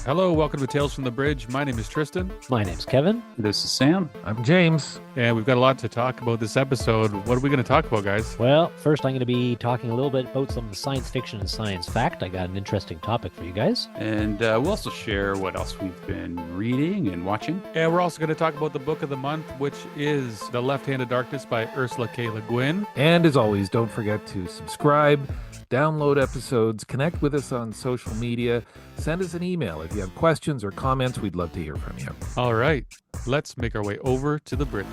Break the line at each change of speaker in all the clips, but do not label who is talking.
Hello, welcome to Tales from the Bridge. My name is Tristan,
My name's Kevin.
This is Sam.
I'm James.
and we've got a lot to talk about this episode. What are we going to talk about, guys?
Well, first I'm going to be talking a little bit about some science fiction and science fact. I got an interesting topic for you guys.
And we'll also share what else we've been reading and watching.
And we're also going to talk about the book of the month, which is The Left Hand of Darkness by Ursula K. Le Guin.
And as always, don't forget to subscribe, download episodes, connect with us on social media, send us an email. If you have questions or comments, we'd love to hear from you.
All right, let's make our way over to the bridge.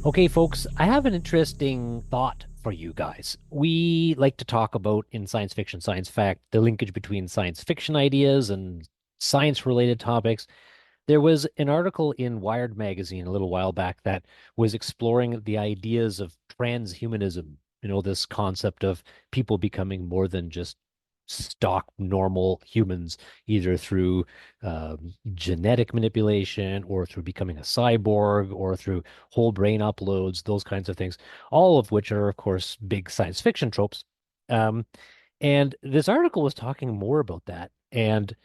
Okay, folks, I have an interesting thought for you guys. We like to talk about in science fiction, science fact, the linkage between science fiction ideas and science-related topics. There was an article in Wired magazine a little while back that was exploring the ideas of transhumanism, this concept of people becoming more than just stock normal humans, either through genetic manipulation or through becoming a cyborg or through whole brain uploads, those kinds of things, all of which are, of course, big science fiction tropes. And this article was talking more about that. And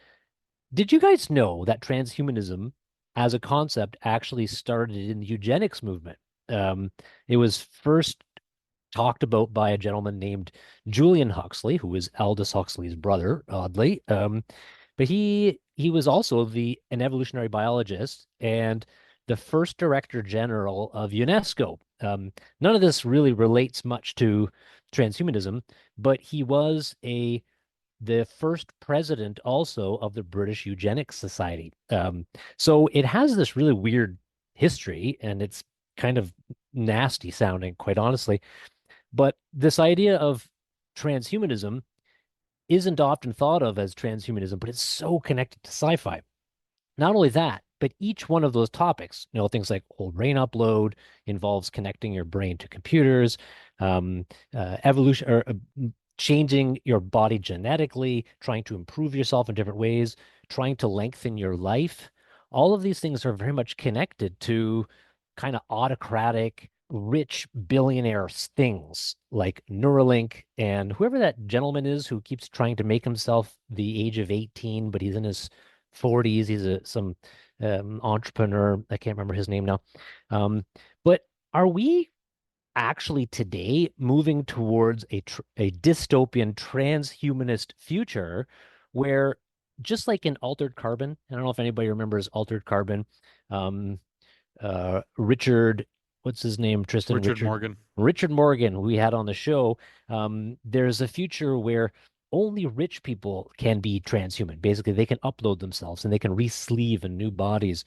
did you guys know that transhumanism as a concept actually started in the eugenics movement? It was first talked about by a gentleman named Julian Huxley, who was Aldous Huxley's brother, oddly. But he was also an evolutionary biologist and the first director general of UNESCO. None of this really relates much to transhumanism, but he was the first president also of the British Eugenics Society. So it has this really weird history, and it's kind of nasty sounding, quite honestly. But this idea of transhumanism isn't often thought of as transhumanism, but it's so connected to sci-fi. Not only that, but each one of those topics, things like whole brain upload involves connecting your brain to computers, evolution or changing your body genetically, trying to improve yourself in different ways, trying to lengthen your life. All of these things are very much connected to kind of autocratic, rich billionaire things like Neuralink and whoever that gentleman is who keeps trying to make himself the age of 18, but he's in his 40s. He's some entrepreneur. I can't remember his name now. But are we actually today moving towards a dystopian transhumanist future where, just like in Altered Carbon, I don't know if anybody remembers Altered Carbon, Richard, what's his name, Tristan?
Richard Morgan.
Richard Morgan, who we had on the show. There's a future where only rich people can be transhuman. Basically, they can upload themselves and they can re-sleeve in new bodies.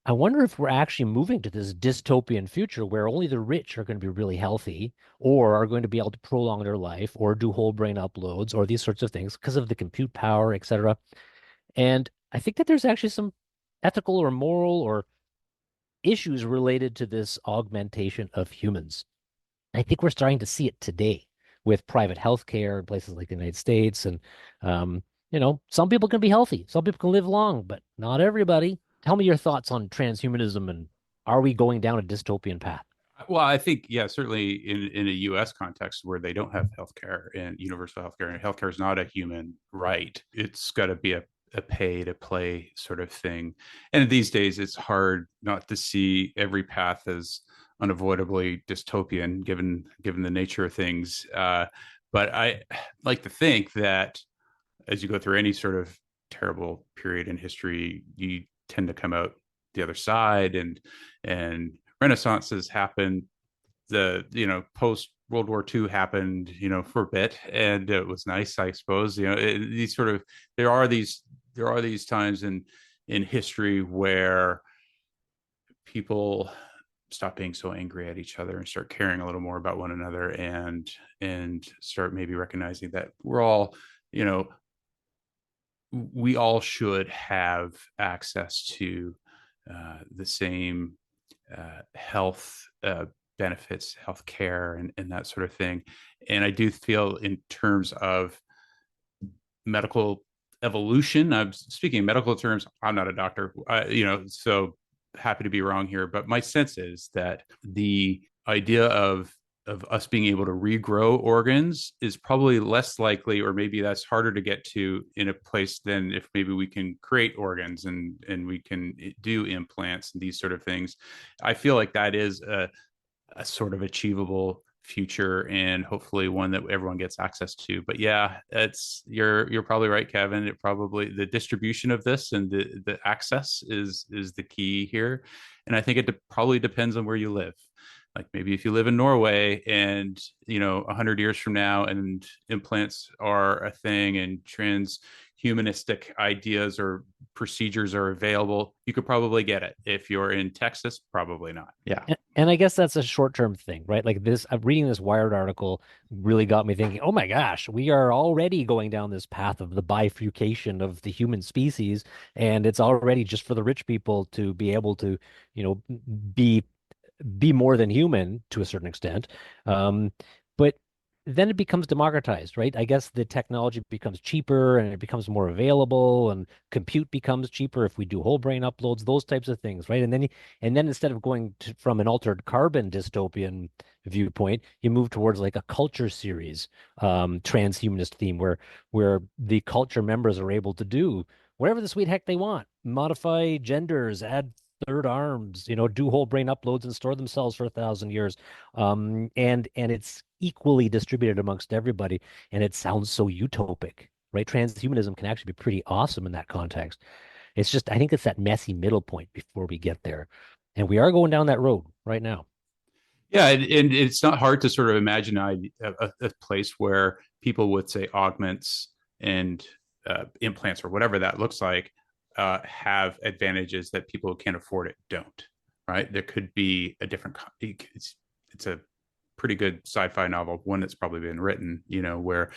I wonder if we're actually moving to this dystopian future where only the rich are going to be really healthy or are going to be able to prolong their life or do whole brain uploads or these sorts of things because of the compute power, etc. And I think that there's actually some ethical or moral or issues related to this augmentation of humans. I think we're starting to see it today with private healthcare in places like the United States. And, some people can be healthy, some people can live long, but not everybody. Tell me your thoughts on transhumanism and are we going down a dystopian path?
Well, I think, yeah, certainly in a U.S. context where they don't have healthcare and universal healthcare, and healthcare is not a human right. It's got to be a pay to play sort of thing. And these days, it's hard not to see every path as unavoidably dystopian, given the nature of things. But I like to think that as you go through any sort of terrible period in history, you tend to come out the other side, and renaissances happened. The post World War II happened, for a bit, and it was nice, I suppose. These sort of there are these times in history where people stop being so angry at each other and start caring a little more about one another, and start maybe recognizing that we're all, we all should have access to the same health benefits, health care, and that sort of thing. And I do feel, in terms of medical evolution, I'm speaking in medical terms. I'm not a doctor, so happy to be wrong here, but my sense is that the idea of us being able to regrow organs is probably less likely, or maybe that's harder to get to in a place than if maybe we can create organs and we can do implants and these sort of things. I feel like that is a sort of achievable future, and hopefully one that everyone gets access to. But yeah, you're probably right, Kevin. It probably, the distribution of this and the access is the key here. And I think it probably depends on where you live. Like maybe if you live in Norway and 100 years from now and implants are a thing and transhumanistic ideas or procedures are available, you could probably get it. If you're in Texas, probably not. Yeah.
And I guess that's a short-term thing, right? Like this, reading this Wired article really got me thinking, oh my gosh, we are already going down this path of the bifurcation of the human species, and it's already just for the rich people to be able to, you know, be more than human to a certain extent. But then it becomes democratized, right? I guess the technology becomes cheaper and it becomes more available, and compute becomes cheaper if we do whole brain uploads, those types of things, right? And then instead of going from an altered carbon dystopian viewpoint, you move towards like a culture series, transhumanist theme where the culture members are able to do whatever the sweet heck they want, modify genders, add third arms, do whole brain uploads and store themselves for 1,000 years. And it's equally distributed amongst everybody. And it sounds so utopic, right? Transhumanism can actually be pretty awesome in that context. It's just, I think it's that messy middle point before we get there. And we are going down that road right now.
Yeah, and it's not hard to sort of imagine a place where people would say augments and implants or whatever that looks like have advantages that people who can't afford it don't, right? There could be a different, it's a pretty good sci-fi novel, one that's probably been written, where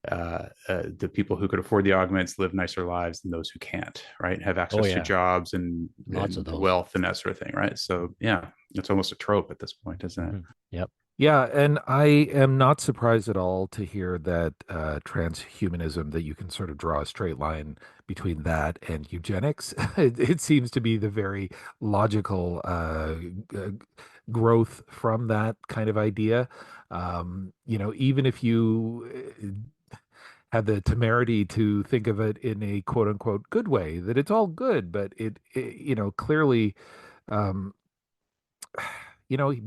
the people who could afford the augments live nicer lives than those who can't, right? Have access to jobs and wealth and that sort of thing, right? So yeah, it's almost a trope at this point, isn't it?
Yep.
Yeah, and I am not surprised at all to hear that transhumanism, that you can sort of draw a straight line between that and eugenics. It seems to be the very logical growth from that kind of idea. Even if you have the temerity to think of it in a quote unquote good way, that it's all good, but clearly, um,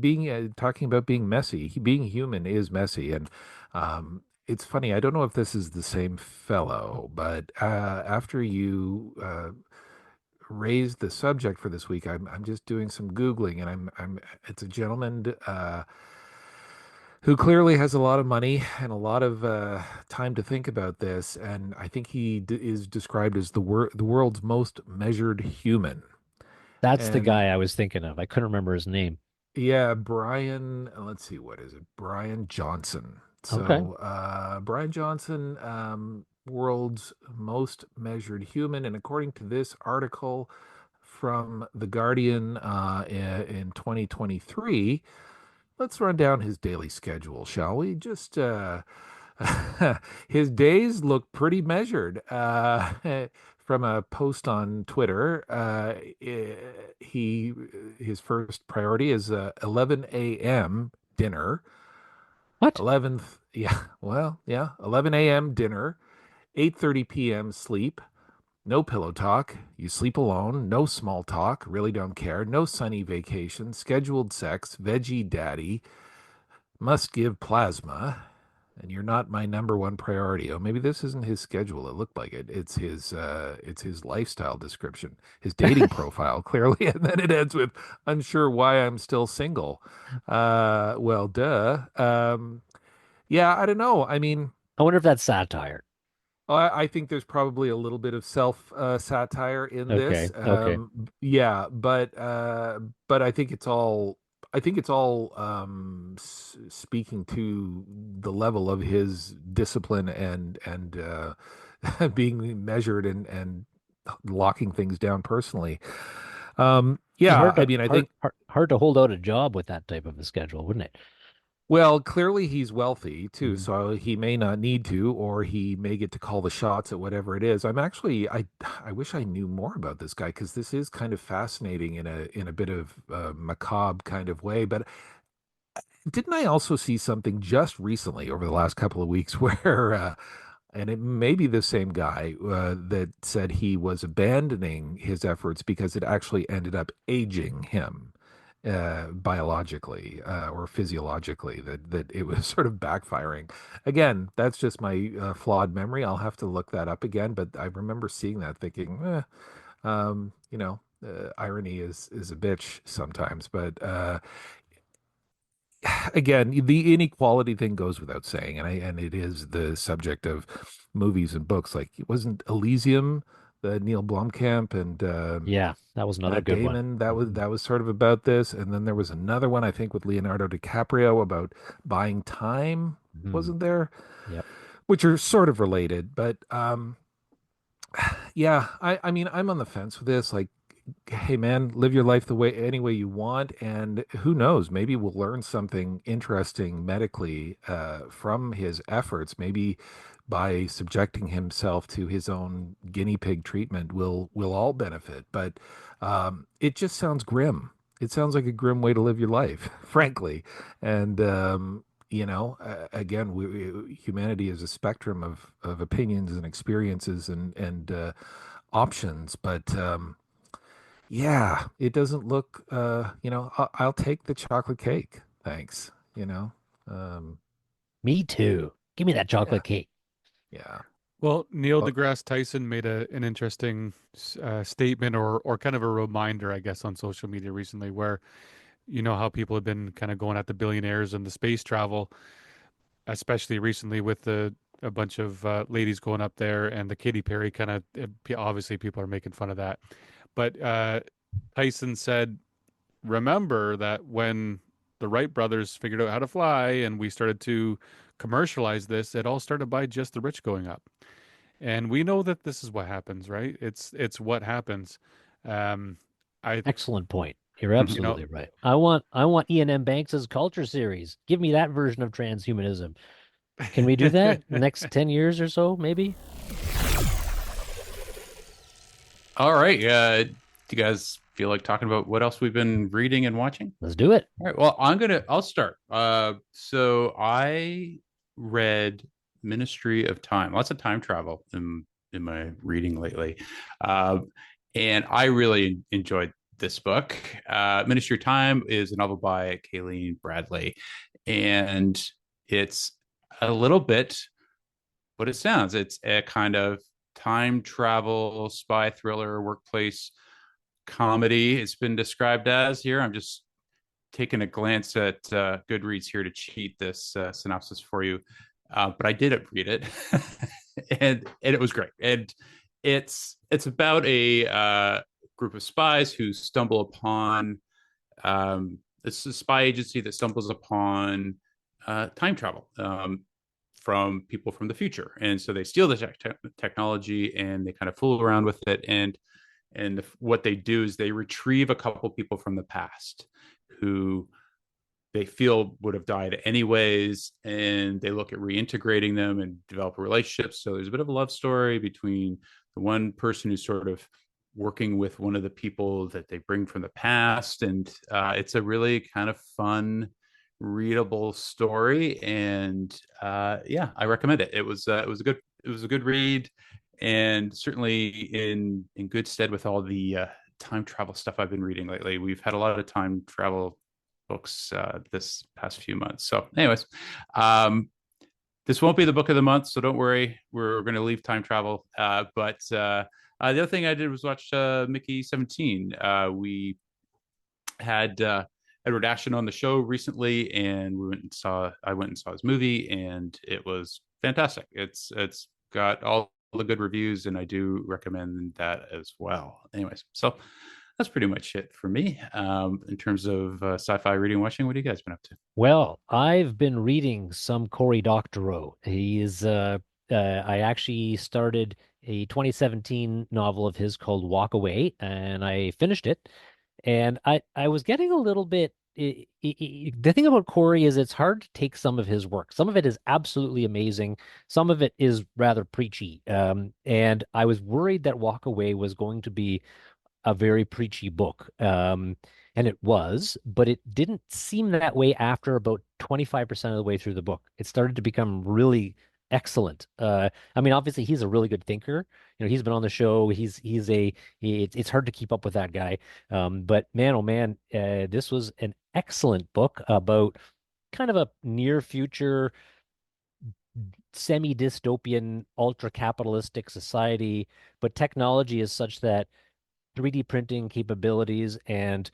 being talking about being messy, being human is messy. And it's funny, I don't know if this is the same fellow, but after you raised the subject for this week, I'm just doing some Googling, and it's a gentleman who clearly has a lot of money and a lot of time to think about this. And I think he is described as the world's most measured human.
That's the guy I was thinking of. I couldn't remember his name.
Yeah, Brian, let's see, what is it? Brian Johnson. So, Brian Johnson, world's most measured human. And according to this article from The Guardian in 2023, let's run down his daily schedule, shall we? Just his days look pretty measured. From a post on Twitter, his first priority is 11 a.m. dinner.
What?
11th, yeah, well, yeah, 11 a.m. dinner, 8:30 p.m. sleep, no pillow talk, you sleep alone, no small talk, really don't care, no sunny vacation, scheduled sex, veggie daddy, must give plasma, and you're not my number one priority. Oh, maybe this isn't his schedule. It looked like it. It's his lifestyle description, his dating profile, clearly. And then it ends with, unsure why I'm still single. Well, duh. Yeah, I don't know. I mean,
I wonder if that's satire.
I think there's probably a little bit of self satire in this.
Okay.
Yeah, but I think it's all speaking to the level of his discipline and being measured and locking things down personally. Yeah, I mean, I think
hard to hold out a job with that type of a schedule, wouldn't it?
Well, clearly he's wealthy too,
Mhm.
so he may not need to, or he may get to call the shots at whatever it is. I wish I knew more about this guy because this is kind of fascinating in a bit of macabre kind of way. But didn't I also see something just recently over the last couple of weeks where and it may be the same guy that said he was abandoning his efforts because it actually ended up aging him biologically or physiologically, that it was sort of backfiring. Again, that's just my flawed memory. I'll have to look that up again, but I remember seeing that thinking, irony is a bitch sometimes, but again, the inequality thing goes without saying, and it is the subject of movies and books. Like it wasn't Elysium, the Neil Blomkamp and
Yeah, that was another
Matt
good one.
Damon.
Mhm.
That was sort of about this, and then there was another one I think with Leonardo DiCaprio about buying time.
Mhm.
Wasn't there?
Yep.
Which are sort of related, but yeah, I mean, I'm on the fence with this. Like, hey man, live your life the way any way you want, and who knows, maybe we'll learn something interesting medically from his efforts. Maybe by subjecting himself to his own guinea pig treatment, we'll all benefit. But it just sounds grim. It sounds like a grim way to live your life, frankly. And again, humanity is a spectrum of opinions and experiences and options, but yeah, it doesn't look, I'll take the chocolate cake. Thanks. Um,
Me too. Give me that
yeah,
chocolate cake.
yeah.
Well, Neil
Well,
deGrasse Tyson made an interesting statement or kind of a reminder, I guess, on social media recently, where you know how people have been kind of going at the billionaires and the space travel, especially recently with the a bunch of ladies going up there and the Katy Perry kind of obviously people are making fun of that. But Tyson said, remember that when the Wright brothers figured out how to fly and we started to commercialize this, it all started by just the rich going up. And we know that this is what happens, right? It's what happens. Um, I
Excellent point. You're
you know
absolutely right. I want Ian M. Banks's culture series. Give me that version of transhumanism. Can we do that next 10 years or so, maybe?
All right. Do you guys feel like talking about what else we've been reading and watching?
Let's do it.
All right. Well, I'll start. So I read Ministry of Time. Lots of time travel in my reading lately, uh, and I really enjoyed this book. Ministry of Time is a novel by Kayleen Bradley, and it's a little bit what it sounds. It's a kind of time travel spy thriller workplace comedy. It's been described as here. I'm just taking a glance at Goodreads here to cheat this synopsis for you, but I did read it, and it was great. And it's about a group of spies who stumble upon it's a spy agency that stumbles upon time travel from people from the future, and so they steal the technology and they kind of fool around with it, and what they do is they retrieve a couple people from the past who they feel would have died anyways, and they look at reintegrating them and develop relationships. So there's a bit of a love story between the one person who's sort of working with one of the people that they bring from the past, and it's a really kind of fun readable story, and yeah, I recommend it. It was a good read, and certainly in good stead with all the time travel stuff I've been reading lately. We've had a lot of time travel books this past few months. So, anyways, um, this won't be the book of the month, so don't worry. We're going to leave time travel. But the other thing I did was watch Mickey 17. We had Edward Ashton on the show recently, and I went and saw his movie, and it was fantastic. It's got all the good reviews, and I do recommend that as well. Anyways, so that's pretty much it for me in terms of sci-fi reading and watching. What have you guys been up to?
Well, I've been reading some Cory Doctorow. I actually started a 2017 novel of his called Walk Away, and I finished it. And I was getting a little bit the thing about Corey is it's hard to take some of his work. Some of it is absolutely amazing. Some of it is rather preachy. And I was worried that Walk Away was going to be a very preachy book. And it was, but it didn't seem that way after about 25% of the way through the book. It started to become really excellent. I mean, obviously he's a really good thinker. You know, he's been on the show. It's hard to keep up with that guy. But man, oh man, this was an excellent book about kind of a near future semi-dystopian ultra capitalistic society, but technology is such that 3D printing capabilities and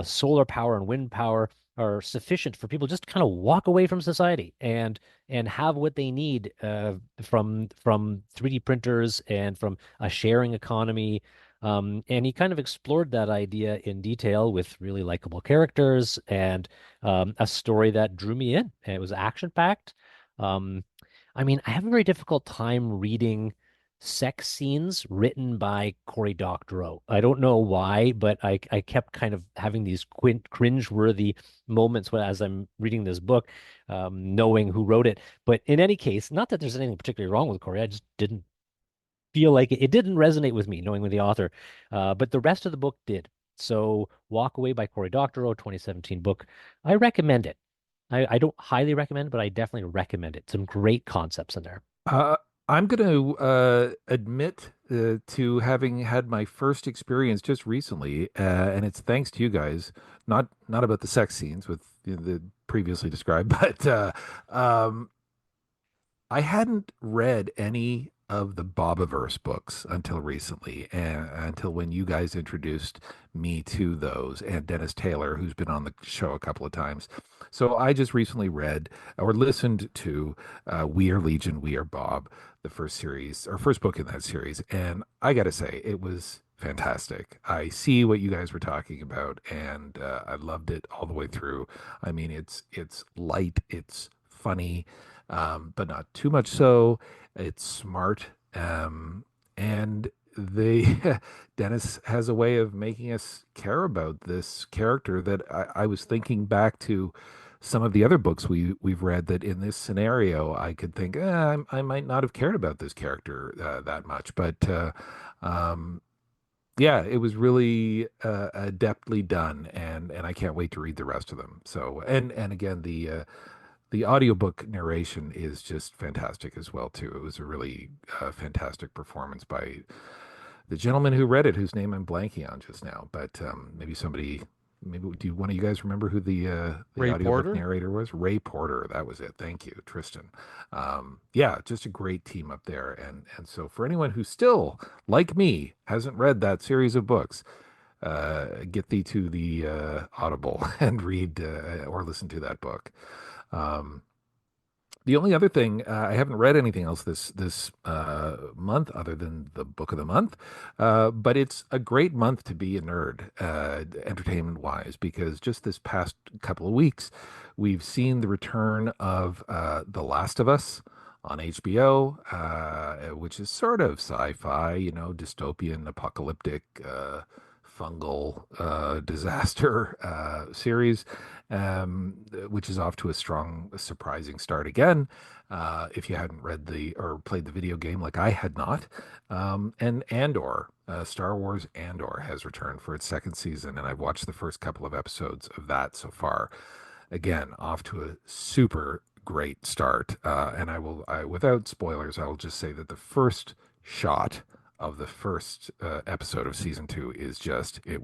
solar power and wind power are sufficient for people just to kind of walk away from society and have what they need from 3D printers and from a sharing economy. And he kind of explored that idea in detail with really likable characters and a story that drew me in. And it was action packed. Um, I mean, I have a very difficult time reading sex scenes written by Cory Doctorow. I don't know why, but I kept kind of having these cringe-worthy moments when, as I'm reading this book, knowing who wrote it. But in any case, not that there's anything particularly wrong with Cory, I just didn't feel like it didn't resonate with me, knowing the author. But the rest of the book did. So Walk Away by Cory Doctorow, 2017 book. I recommend it. I don't highly recommend, but I definitely recommend it. Some great concepts in there.
Uh, I'm going to admit to having had my first experience just recently, and it's thanks to you guys. Not about the sex scenes with the previously described, but um, I hadn't read any of the Bobiverse books until recently, and until when you guys introduced me to those, and Dennis Taylor, who's been on the show a couple of times. So I just recently read or listened to We Are Legion, We Are Bob, the first series or first book in that series, and I got to say it was fantastic. I see what you guys were talking about, and I loved it all the way through. I mean, it's light, it's funny, but not too much so. It's smart. And they Dennis has a way of making us care about this character that I was thinking back to some of the other books we've read that in this scenario I could think I might not have cared about this character that much, but um, yeah, it was really adeptly done, and I can't wait to read the rest of them. So and again the audiobook narration is just fantastic as well too. It was a really fantastic performance by the gentleman who read it, whose name I'm blanking on just now. But maybe somebody, maybe do one of you guys remember who the
Ray
audiobook
Porter.
narrator was? Ray Porter. That was it. Thank you, Tristan. Yeah, just a great team up there. And so for anyone who still, like me, hasn't read that series of books, get thee to the Audible and read or listen to that book. Um, the only other thing I haven't read anything else this month other than the book of the month, but it's a great month to be a nerd, entertainment wise, because just this past couple of weeks, we've seen the return of The Last of Us on HBO, which is sort of sci-fi, you know, dystopian, apocalyptic, fungal disaster series, which is off to a strong, surprising start again. If you hadn't read the or played the video game like I had not, and Andor, Star Wars Andor has returned for its second season, and I've watched the first couple of episodes of that so far. Again, off to a super great start, and without spoilers, I will just say that the first shot of the first episode of season two is just it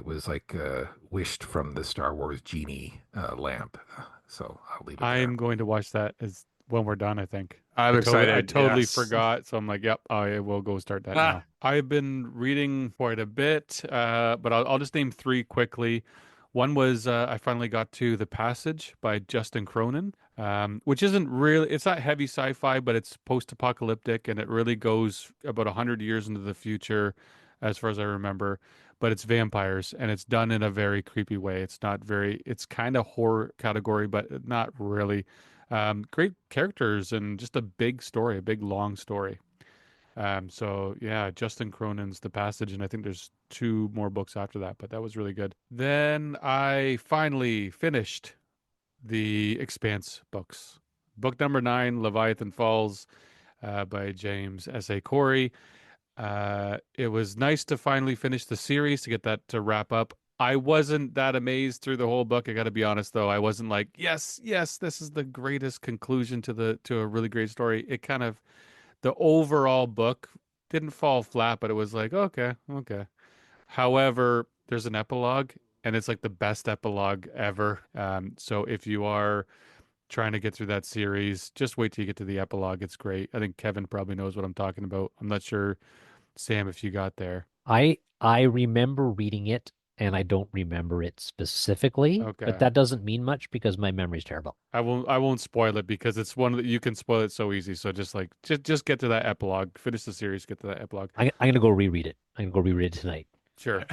was like wished from the Star Wars genie lamp. So I'll leave it there.
I'm going to watch that as when we're done, I think.
I'm
I
excited.
totally
Yes.
forgot, so I'm like, yep, I will go start that
Ah,
now. I've been reading quite a bit, but I'll just name three quickly. One was I finally got to The Passage by Justin Cronin, which isn't really, it's not heavy sci-fi, but it's post-apocalyptic, and it really goes about 100 years into the future, as far as I remember. But it's vampires, and it's done in a very creepy way. It's not very, it's kind of horror category, but not really. Great characters and just a big story, a big long story. So yeah, Justin Cronin's The Passage, and I think there's two more books after that, but that was really good. Then I finally finished the Expanse books. Book number 9, Leviathan Falls, by James S.A. Corey. It was nice to finally finish the series to get that to wrap up. I wasn't that amazed through the whole book. I got to be honest, though. I wasn't like, yes, yes, this is the greatest conclusion to a really great story. It kind of the overall book didn't fall flat, but it was like, okay, okay. However, there's an epilogue, and it's like the best epilogue ever. So if you are trying to get through that series, just wait till you get to the epilogue. It's great. I think Kevin probably knows what I'm talking about. I'm not sure, Sam, if you got there.
I remember reading it and I don't remember it specifically, but
Okay.
that doesn't mean much because my memory's terrible.
I won't spoil it because it's one that you can spoil it so easy. So just like just get to that epilogue, finish the series, get to that epilogue.
I'm gonna go reread it. I'm gonna go reread it tonight.
Sure.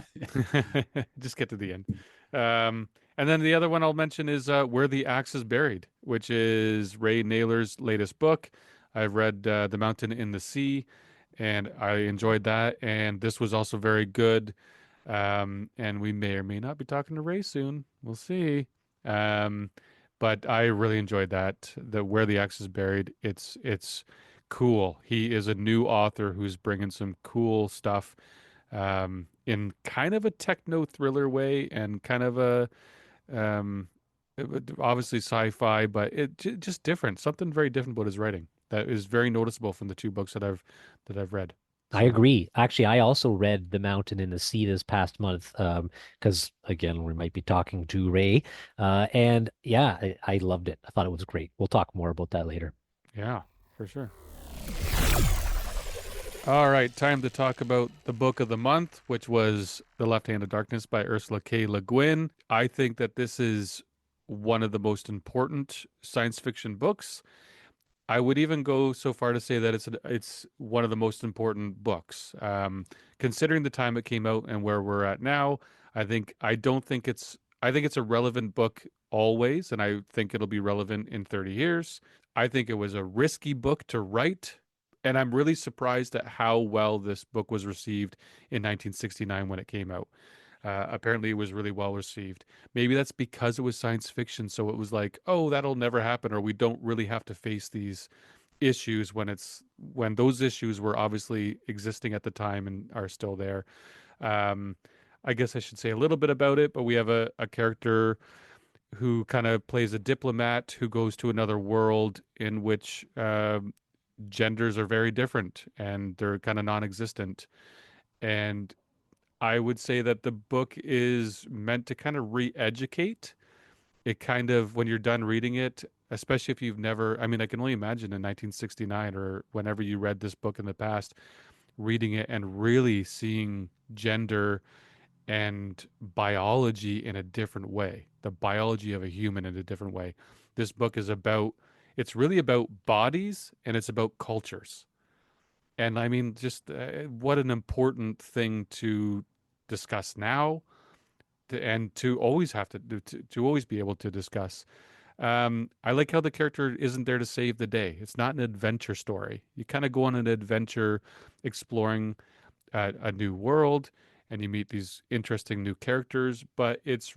Just get to the end. And then the other one I'll mention is Where the Axe is Buried, which is Ray Naylor's latest book. I've read The Mountain in the Sea, and I enjoyed that. And this was also very good. And we may or may not be talking to Ray soon. We'll see. Um, but I really enjoyed that. The Where the Axe is Buried. It's cool. He is a new author who's bringing some cool stuff in kind of a techno thriller way and kind of a um, obviously sci-fi, but just different. Something very different about his writing that is very noticeable from the two books that I've read.
I
So
agree. Actually, I also read The Mountain in the Sea this past month, because again, we might be talking to Ray. And yeah, I loved it. I thought it was great. We'll talk more about that later.
yeah, for sure. All right, time to talk about the book of the month, which was The Left Hand of Darkness by Ursula K. Le Guin. I think that this is one of the most important science fiction books. I would even go so far to say that it's one of the most important books. Considering the time it came out and where we're at now, I think it's a relevant book always, and I think it'll be relevant in 30 years. I think it was a risky book to write, and I'm really surprised at how well this book was received in 1969 when it came out. Apparently, it was really well received. Maybe that's because it was science fiction, so it was like, oh, that'll never happen, or we don't really have to face these issues when those issues were obviously existing at the time and are still there. Um, I guess I should say a little bit about it, but we have a character who kind of plays a diplomat who goes to another world in which genders are very different and they're kind of non-existent. And I would say that the book is meant to kind of re-educate. It kind of, when you're done reading it, especially if you've never, I mean, I can only imagine in 1969 or whenever you read this book in the past, reading it and really seeing gender and biology in a different way, the biology of a human in a different way. This book is about, it's really about bodies and it's about cultures. And I mean, just what an important thing to discuss now and to always have to always be able to discuss. I like how the character isn't there to save the day. It's not an adventure story. You kind of go on an adventure exploring a new world and you meet these interesting new characters, but it's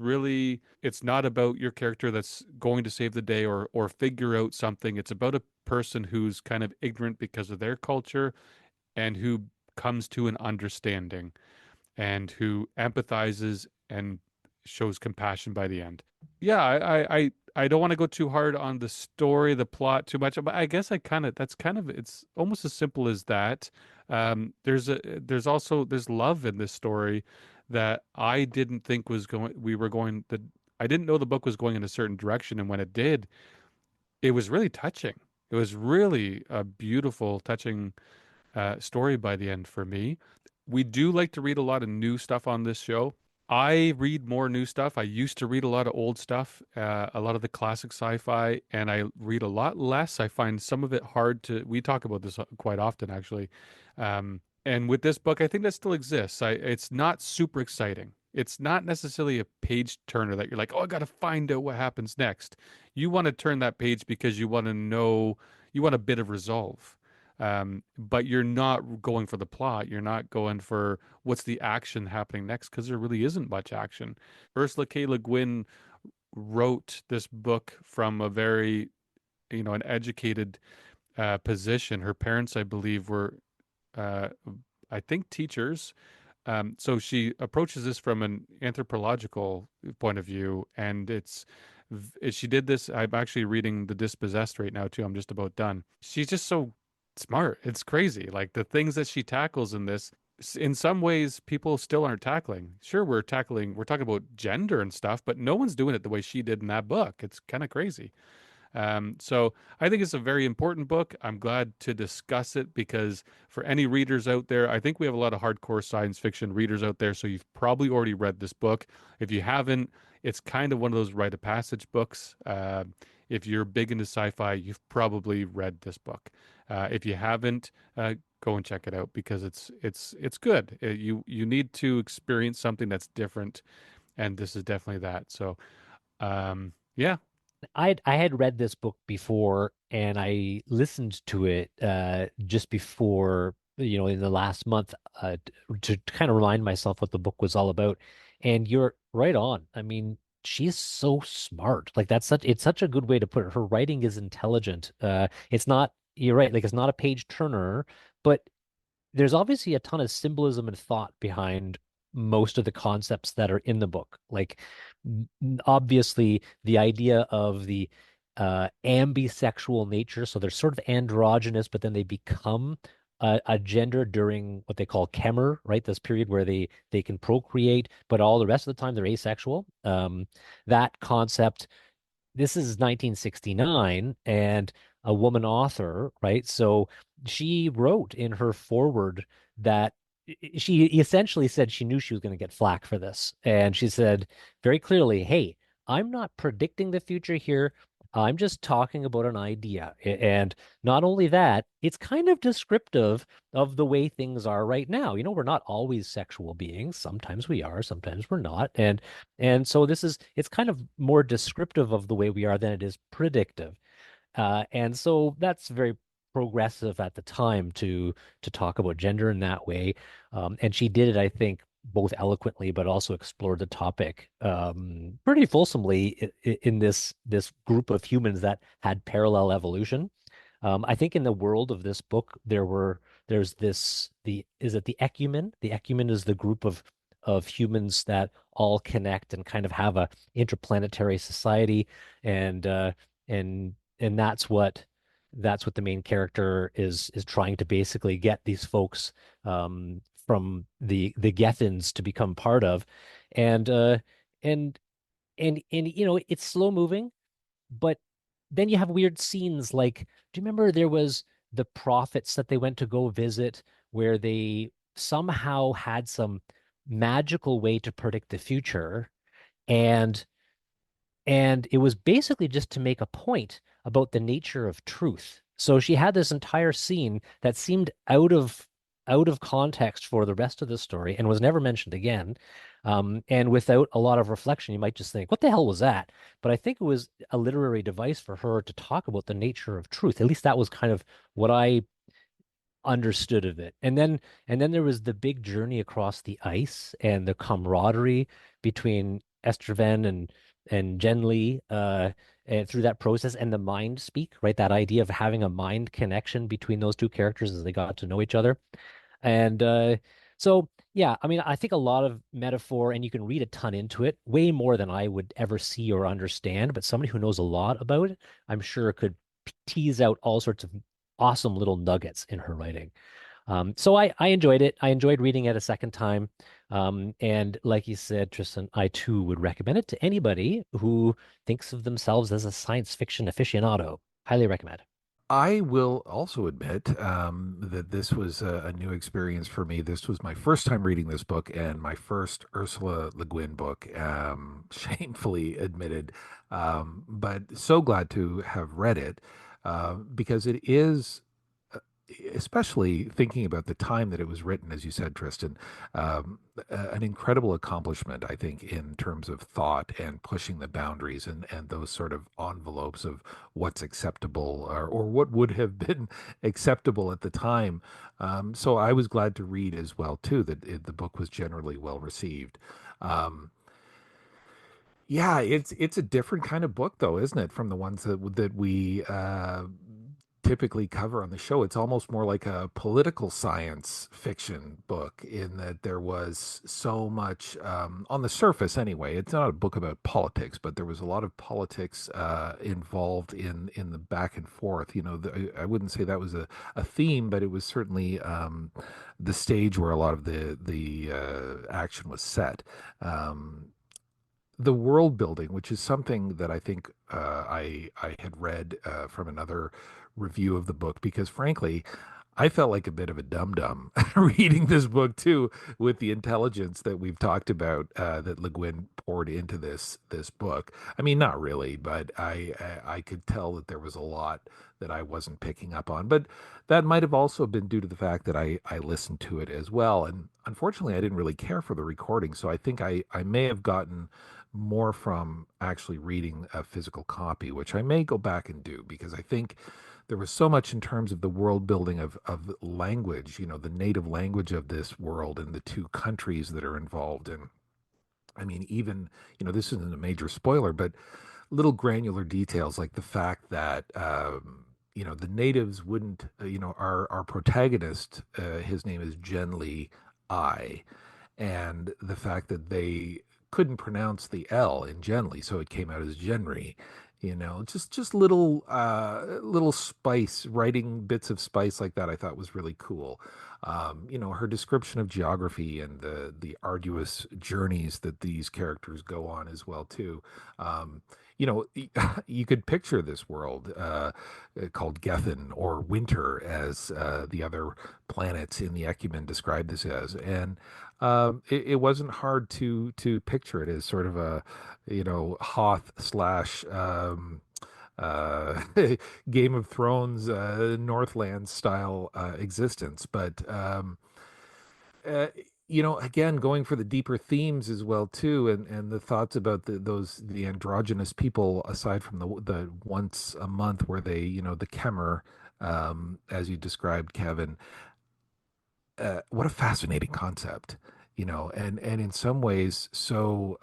not about your character that's going to save the day or figure out something. It's about a person who's kind of ignorant because of their culture and who comes to an understanding and who empathizes and shows compassion by the end. Yeah, I don't want to go too hard on the story, the plot too much, but I guess it's almost as simple as that. There's love in this story that I didn't think was going we were going that I didn't know the book was going in a certain direction, and when it did, it was really touching. It was really a beautiful, touching story by the end for me. We do like to read a lot of new stuff on this show. I read more new stuff. I used to read a lot of old stuff, a lot of the classic sci-fi, and I read a lot less. I find some of it hard to. We talk about this quite often, actually. And with this book, I think that still exists. It's not super exciting. It's not necessarily a page turner that you're like, oh, I got to find out what happens next. You want to turn that page because you want to know, you want a bit of resolve. But you're not going for the plot. You're not going for what's the action happening next, because there really isn't much action. Ursula K. Le Guin wrote this book from a very, an educated position. Her parents, I believe, were, uh, I think, teachers. So she approaches this from an anthropological point of view, and she did this. I'm actually reading The Dispossessed right now too. I'm just about done. She's just so smart. It's crazy. Like the things that she tackles in this, in some ways, people still aren't tackling. Sure, we're talking about gender and stuff, but no one's doing it the way she did in that book. It's kind of crazy. So I think it's a very important book. I'm glad to discuss it because for any readers out there, I think we have a lot of hardcore science fiction readers out there. So you've probably already read this book. If you haven't, it's kind of one of those rite of passage books. If you're big into sci-fi, you've probably read this book. If you haven't, go and check it out because it's good. You need to experience something that's different, and this is definitely that. So yeah.
I had read this book before and I listened to it just before, in the last month to kind of remind myself what the book was all about. And you're right on. I mean, she's so smart. Like it's such a good way to put it. Her writing is intelligent. It's not, you're right, like it's not a page turner, but there's obviously a ton of symbolism and thought behind most of the concepts that are in the book. Like, obviously, the idea of the ambisexual nature. So they're sort of androgynous, but then they become a gender during what they call Kemer, right? This period where they can procreate, but all the rest of the time they're asexual. That concept, this is 1969 and a woman author, right? So she wrote in her foreword that she essentially said she knew she was going to get flack for this. And she said very clearly, hey, I'm not predicting the future here. I'm just talking about an idea. And not only that, it's kind of descriptive of the way things are right now. We're not always sexual beings. Sometimes we are, sometimes we're not. And so it's kind of more descriptive of the way we are than it is predictive. And so that's very progressive at the time to talk about gender in that way. And she did it, I think, both eloquently, but also explored the topic pretty fulsomely in this group of humans that had parallel evolution. I think in the world of this book, there's is it the ecumen? The ecumen is the group of humans that all connect and kind of have a interplanetary society, and and that's what the main character is trying to basically get these folks from the Gethans to become part of, and and and it's slow moving, but then you have weird scenes like, do you remember there was the prophets that they went to go visit where they somehow had some magical way to predict the future, and and it was basically just to make a point about the nature of truth. So she had this entire scene that seemed out of context for the rest of the story and was never mentioned again. And without a lot of reflection, you might just think, what the hell was that? But I think it was a literary device for her to talk about the nature of truth. At least that was kind of what I understood of it. And then there was the big journey across the ice and the camaraderie between Esterven and Genly and through that process and the mind speak, right? That idea of having a mind connection between those two characters as they got to know each other. And so yeah, I mean, I think a lot of metaphor, and you can read a ton into it, way more than I would ever see or understand. But somebody who knows a lot about it, I'm sure could tease out all sorts of awesome little nuggets in her writing. So I enjoyed it. I enjoyed reading it a second time. And like you said, Tristan, I too would recommend it to anybody who thinks of themselves as a science fiction aficionado. Highly recommend.
I will also admit that this was a new experience for me. This was my first time reading this book and my first Ursula Le Guin book, shamefully admitted. But so glad to have read it because especially thinking about the time that it was written, as you said, Tristan, an incredible accomplishment, I think, in terms of thought and pushing the boundaries and those sort of envelopes of what's acceptable or what would have been acceptable at the time. So I was glad to read as well, too, that the book was generally well received. Um, yeah, it's a different kind of book, though, isn't it, from the ones that we typically cover on the show? It's almost more like a political science fiction book in that there was so much on the surface. Anyway, it's not a book about politics, but there was a lot of politics involved in the back and forth. You know, I wouldn't say that was a theme, but it was certainly the stage where a lot of the action was set. The world building, which is something that I think I had read from another review of the book, because frankly, I felt like a bit of a dum dum reading this book too, with the intelligence that we've talked about that Le Guin poured into this book. I mean, not really, but I could tell that there was a lot that I wasn't picking up on. But that might have also been due to the fact that I listened to it as well. And unfortunately, I didn't really care for the recording, so I think I may have gotten more from actually reading a physical copy, which I may go back and do, because I think there was so much in terms of the world building of language, you know, the native language of this world and the two countries that are involved. And I mean, even, you know, this isn't a major spoiler, but little granular details like the fact that, you know, the natives wouldn't, you know, our protagonist, his name is Genly I, and the fact that they couldn't pronounce the L in Genly, so it came out as Genry. You know, just little spice, writing bits of spice like that, I thought was really cool. You know, her description of geography and the arduous journeys that these characters go on as well too. You know, you could picture this world called Gethin or Winter, as the other planets in the Ecumen describe this as, and it wasn't hard to picture it as sort of a, you know, Hoth slash uh, Game of Thrones Northland style existence. But uh, you know, again, going for the deeper themes as well too, and the thoughts about the androgynous people, aside from the once a month where they, you know, the Kemmer, as you described, Kevin. What a fascinating concept, you know, and in some ways so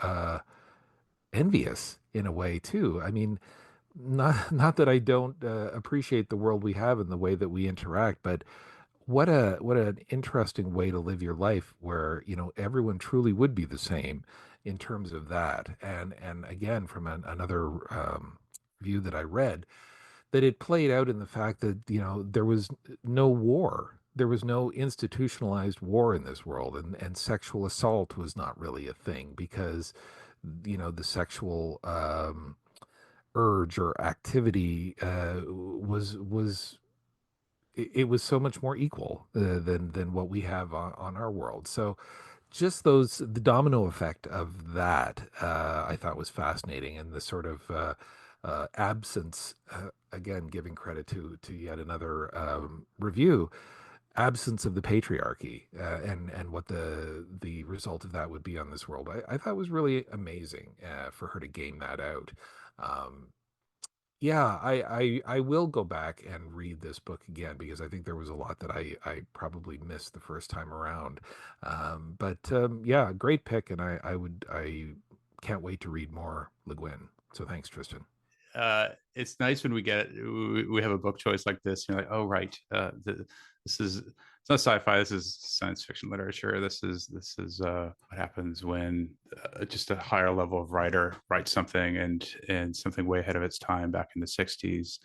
envious in a way too. I mean, not that I don't appreciate the world we have and the way that we interact, but what an interesting way to live your life, where, you know, everyone truly would be the same in terms of that. And again, from another view that I read, that it played out in the fact that, you know, there was no war. There was no institutionalized war in this world, and sexual assault was not really a thing, because, you know, the sexual urge or activity was it was so much more equal than what we have on our world. So just the domino effect of that, I thought was fascinating, and the sort of absence, again, giving credit to yet another review, absence of the patriarchy, and what the result of that would be on this world. I thought was really amazing for her to game that out. Um, yeah, I will go back and read this book again, because I think there was a lot that I probably missed the first time around. But yeah, great pick, and I can't wait to read more Le Guin. So thanks, Tristan.
It's nice when we have a book choice like this. You're like, oh right, this is, it's not sci-fi. This is science fiction literature. This is what happens when just a higher level of writer writes something, and something way ahead of its time back in the '60s.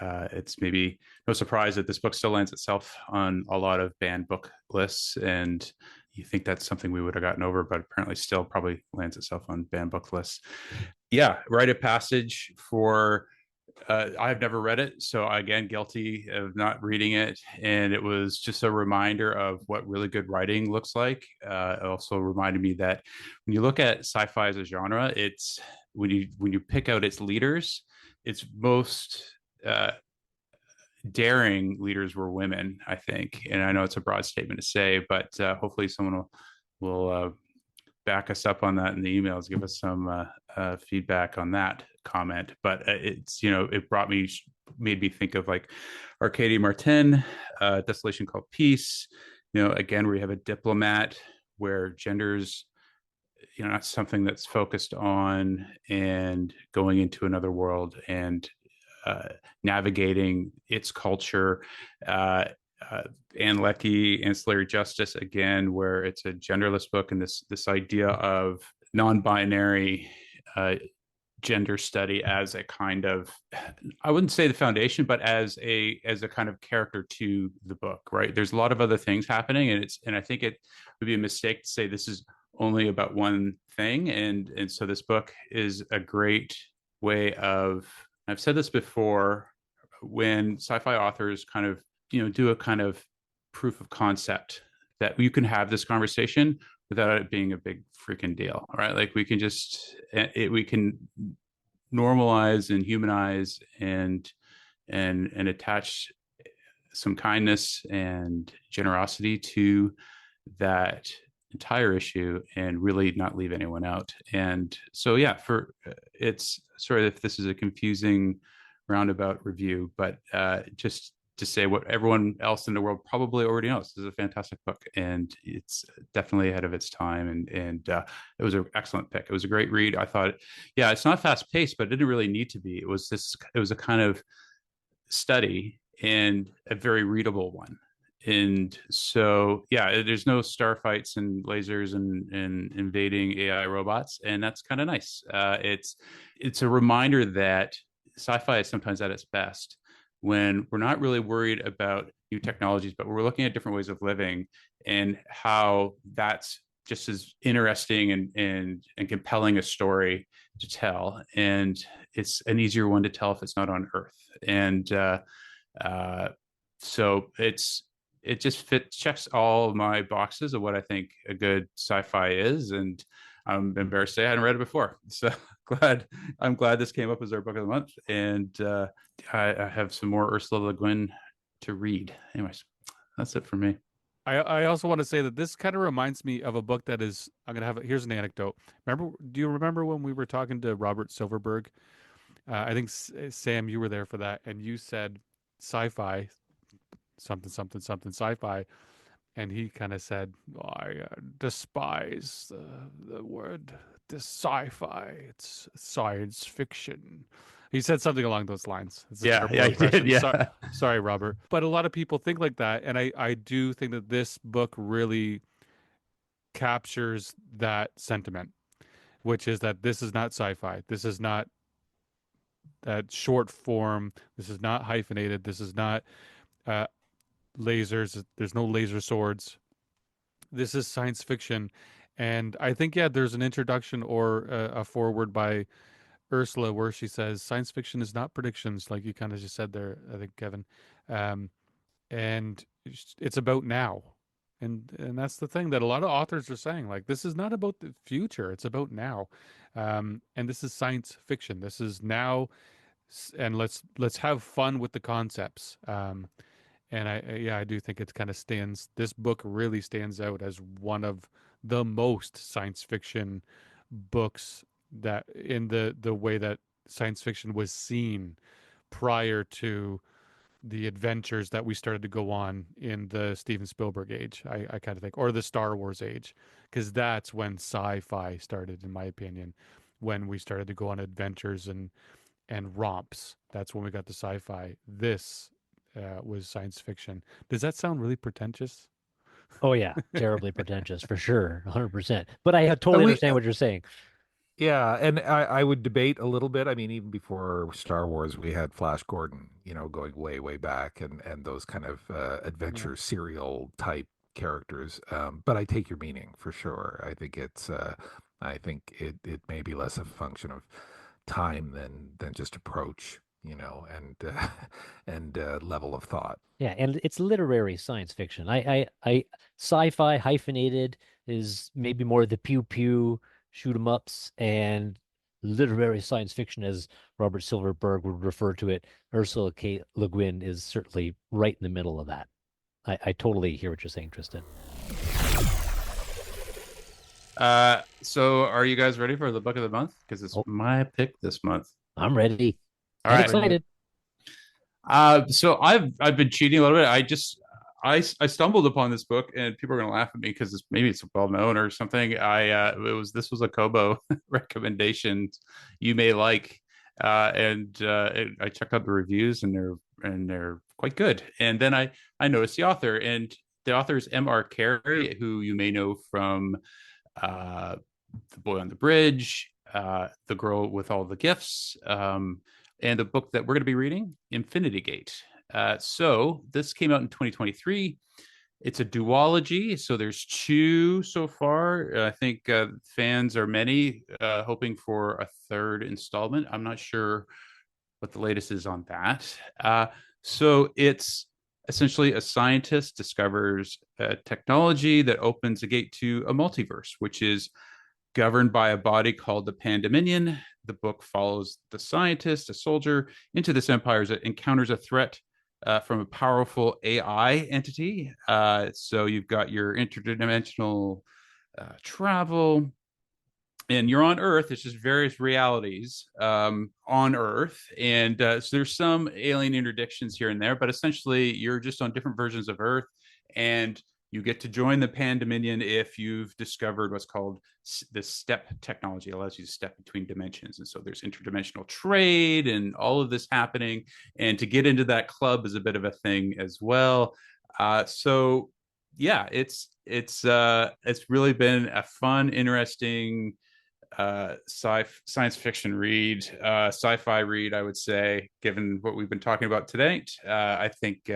It's maybe no surprise that this book still lands itself on a lot of banned book lists, and you think that's something we would have gotten over, but apparently still probably lands itself on banned book lists. Yeah, rite of passage for I've never read it, so again, guilty of not reading it. And it was just a reminder of what really good writing looks like. It also reminded me that when you look at sci-fi as a genre, it's when you pick out its leaders, it's most daring leaders were women, I think. And I know it's a broad statement to say, but hopefully someone will back us up on that in the emails, give us some feedback on that comment. But it's, it made me think of like Arcadie Martin, Desolation Called Peace. Again, where you have a diplomat where gender's, not something that's focused on, and going into another world and navigating its culture. Anne Leckie, Ancillary Justice, again, where it's a genderless book, and this idea of non-binary gender study as a kind of, I wouldn't say the foundation, but as a kind of character to the book, right? There's a lot of other things happening, and I think it would be a mistake to say this is only about one thing. And so this book is a great way of, I've said this before, when sci-fi authors kind of, do a kind of proof of concept, that you can have this conversation without it being a big freaking deal, right? Like we can we can normalize and humanize and attach some kindness and generosity to that entire issue and really not leave anyone out. And so, yeah, it's sort of, if this is a confusing roundabout review, but just to say what everyone else in the world probably already knows. This is a fantastic book, and it's definitely ahead of its time. And it was an excellent pick. It was a great read. I thought, yeah, it's not fast paced, but it didn't really need to be. It was a kind of study, and a very readable one. And so, yeah, there's no starfights and lasers and invading AI robots, and that's kind of nice. It's a reminder that sci-fi is sometimes at its best when we're not really worried about new technologies, but we're looking at different ways of living, and how that's just as interesting and compelling a story to tell. And it's an easier one to tell if it's not on Earth. And so it just checks all my boxes of what I think a good sci-fi is. And I'm embarrassed to say I hadn't read it before. So I'm glad this came up as our book of the month. And I have some more Ursula Le Guin to read. Anyways, that's it for me.
I also want to say that this kind of reminds me of a book that is, here's an anecdote. Do you remember when we were talking to Robert Silverberg? I think Sam, you were there for that, and you said sci-fi, something, something, something, sci-fi. And he kind of said, I despise the word this sci-fi. It's science fiction. He said something along those lines. It's a terrible
I
impression.
did. Yeah.
Sorry, Robert. But a lot of people think like that. And I do think that this book really captures that sentiment, which is that this is not sci-fi. This is not that short form. This is not hyphenated. This is not uh, lasers. There's no laser swords. This is science fiction. And I think, yeah, there's an introduction or a foreword by Ursula where she says science fiction is not predictions, like you kind of just said there, I think, Kevin. Um, and it's about now. And that's the thing that a lot of authors are saying. Like, this is not about the future, it's about now. And this is science fiction. This is now, and let's have fun with the concepts. And I do think it kind of this book really stands out as one of the most science fiction books that in the way that science fiction was seen prior to the adventures that we started to go on in the Steven Spielberg age, I kind of think, or the Star Wars age, because that's when sci-fi started, in my opinion, when we started to go on adventures and romps. That's when we got to sci-fi. This was science fiction. Does that sound really pretentious?
Oh yeah, terribly pretentious for sure, 100%. But I totally
we,
understand what you're saying.
Yeah, and I would debate a little bit. I mean, even before Star Wars, we had Flash Gordon, going way, way back, and those kind of
Yeah.
adventure serial type characters. But I take your meaning for sure. I think it may be less a function of time than just approach, and and level of thought.
Yeah, and it's literary science fiction. I sci-fi hyphenated is maybe more the pew pew shoot 'em ups, and literary science fiction, as Robert Silverberg would refer to it, Ursula K. Le Guin is certainly right in the middle of that. I totally hear what you're saying, Tristan.
So are you guys ready for the book of the month? Because it's my pick this month.
I'm ready.
All
I'm
right.
excited.
So I've been cheating a little bit. I stumbled upon this book, and people are going to laugh at me because maybe it's well known or something. This was a Kobo recommendation you may like, and I checked out the reviews, and they're quite good. And then I noticed the author, and the author is M.R. Carey, who you may know from The Boy on the Bridge, The Girl with All the Gifts, and the book that we're going to be reading, Infinity Gate. So this came out in 2023. It's a duology, so there's 2 so far. I think fans are many hoping for a 3rd installment. I'm not sure what the latest is on that. So it's essentially a scientist discovers a technology that opens a gate to a multiverse, which is governed by a body called the Pandominion. The book follows the scientist, a soldier, into this empire that encounters a threat from a powerful AI entity. So you've got your interdimensional travel, and you're on Earth. It's just various realities on Earth, and so there's some alien interdictions here and there, but essentially you're just on different versions of Earth, and you get to join the Pandominion if you've discovered what's called the step technology. It allows you to step between dimensions, and so there's interdimensional trade and all of this happening. And to get into that club is a bit of a thing as well. So yeah, it's really been a fun, interesting science fiction read, sci-fi read, I would say, given what we've been talking about today. I think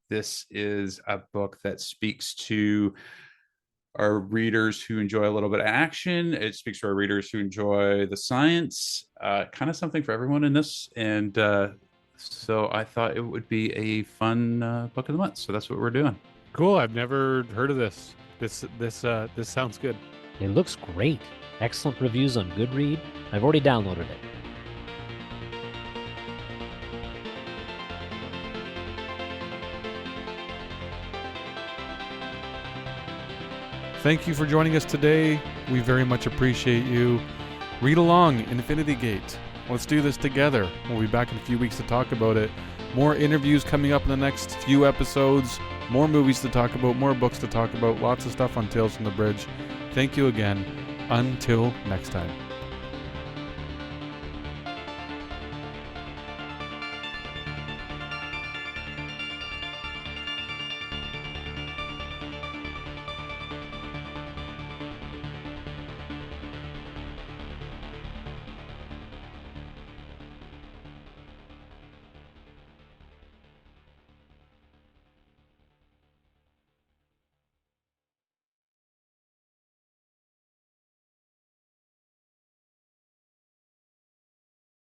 this is a book that speaks to our readers who enjoy a little bit of action. It speaks to our readers who enjoy the science, kind of something for everyone in this. And so I thought it would be a fun book of the month. So that's what we're doing.
Cool. I've never heard of this. This sounds good.
It looks great. Excellent reviews on Goodread. I've already downloaded it.
Thank you for joining us today. We very much appreciate you. Read along, Infinity Gate. Let's do this together. We'll be back in a few weeks to talk about it. More interviews coming up in the next few episodes. More movies to talk about, more books to talk about, lots of stuff on Tales from the Bridge. Thank you again. Until next time.